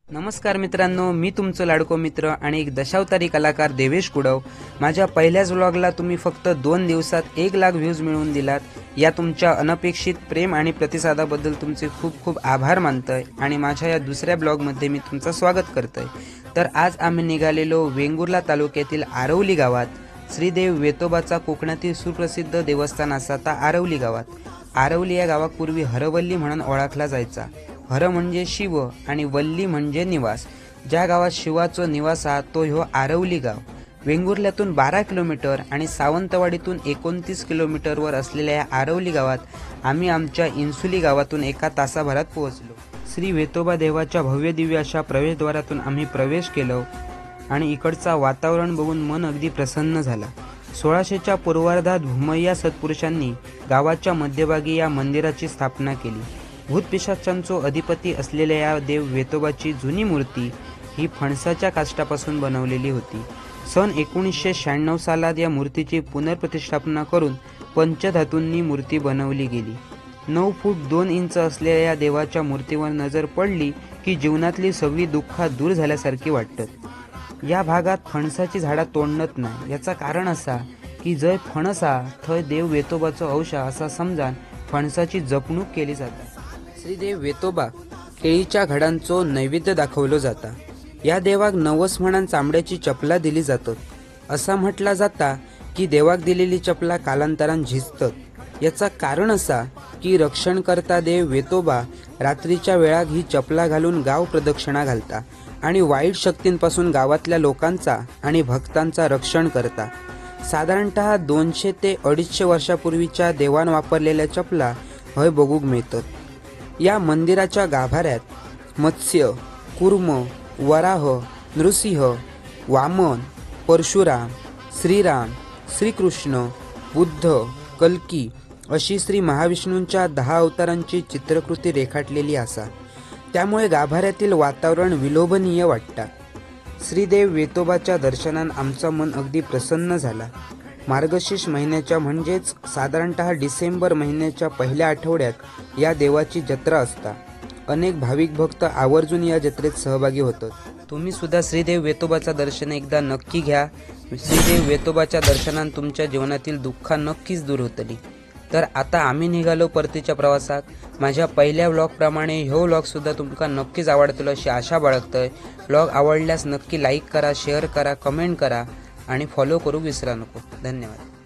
नमस्कार मित्रांनो, मी तुमचं लाडको मित्र आणि एक दशावतारी कलाकार देवेश कुडव। माझ्या पहिल्याच व्लॉगला तुम्ही फक्त 2 दिवसात 1 लाख व्ह्यूज मिळवून दिलात। या तुमच्या अनपेक्षित प्रेम आणि प्रतिसादाबद्दल तुमचे खूप खूप आभार मानतोय आणि माझ्या या दुसऱ्या ब्लॉगमध्ये मी तुमचं स्वागत करतोय। तर आज आम्ही निघालेलो वेंगुर्ला तालुक्यातील आरवली गावात। श्रीदेव वेतोबाचा कोकणातील सुप्रसिद्ध देवस्थान असा आरवली गावात। आरवली या गावापूर्वी हरवल्ली म्हणून ओळखला जायचा। हर म्हणजे शिव आणि वल्ली म्हणजे निवास। ज्या गावात शिवाचं निवास आहे तो ह्यो आरवली गाव। वेंगुर्ल्यातून 12 किलोमीटर आणि सावंतवाडीतून 29 किलोमीटरवर असलेल्या या आरवली गावात आम्ही आमच्या इन्सुली गावातून 1 तासाभरात पोहोचलो। श्री वेतोबा देवाच्या भव्य दिव्य अशा प्रवेशद्वारातून आम्ही प्रवेश केलो आणि इकडचा वातावरण बघून मन अगदी प्रसन्न झाला। 1600च्या पूर्वार्धात भूमय्या सत्पुरुषांनी गावाच्या मध्यभागी या मंदिराची स्थापना केली। भूतपिशाचांचो अधिपती असलेल्या या देव वेतोबाची जुनी मूर्ती ही फणसाच्या काष्टापासून बनवलेली होती। सन 1996 सालात या मूर्तीची पुनर्प्रतिष्ठापना करून पंचधातूंनी मूर्ती बनवली गेली। 9 फूट 2 इंच असलेल्या या देवाच्या मूर्तीवर नजर पडली की जीवनातली सगळी दुःख दूर झाल्यासारखी वाटतात। या भागात फणसाची झाडा तोडणत नाही। याचा कारण असा की जय फणसा थय देव वेतोबाचो औषा असा समजान फणसाची जपणूक केली जाते। श्रीदेव वेतोबा केळीच्या घडांचो नैवेद्य दाखवलो जाता। या देवाक 90 म्हणान चांबड्याची चपला दिली जातात। असा म्हटला जाता की देवाक दिलेली चपला कालांतरान झिजतात। याचा कारण असा की रक्षणकर्ता देव वेतोबा रात्रीच्या वेळाक ही चपला घालून गाव प्रदक्षिणा घालता आणि वाईट शक्तींपासून गावातल्या लोकांचा आणि भक्तांचा रक्षण करता। साधारणतः 200 ते 250 वर्षापूर्वीच्या देवान वापरलेल्या चपला हय बघूक मिळतात। या मंदिराच्या गाभाऱ्यात मत्स्य, कुर्म, वराह, नृसिंह, वामन, परशुराम, श्रीराम, श्रीकृष्ण, बुद्ध, कल्की अशी श्री महाविष्णूंच्या 10 अवतारांची चित्रकृती रेखाटलेली असा। त्यामुळे गाभाऱ्यातील वातावरण विलोभनीय वाटतं। श्रीदेव वेतोबाच्या दर्शनान आमचं मन अगदी प्रसन्न झाला। मार्गशीर्ष महिन्याच्या म्हणजेच साधारणतः डिसेंबर महिन्याच्या पहिल्या आठवड्यात या देवाची जत्रा असता। अनेक भाविक भक्त आवर्जून या जत्रेत सहभागी होतात। तुम्ही सुद्धा श्रीदेव वेतोबाचा दर्शन एकदा नक्की घ्या। श्रीदेव वेतोबाच्या दर्शनान तुमच्या जीवनातील दुःख नक्कीच दूर होतली। तर आता आम्ही निघालो परतीच्या प्रवासात। माझ्या पहिल्या व्लॉगप्रमाणे ह्यो व्लॉग सुद्धा तुमका नक्कीच आवडतलो अशी आशा बाळगतोय। व्लॉग आवडल्यास नक्की लाईक करा, शेअर करा, कमेंट करा आणि फॉलो करू विसरा नको। धन्यवाद।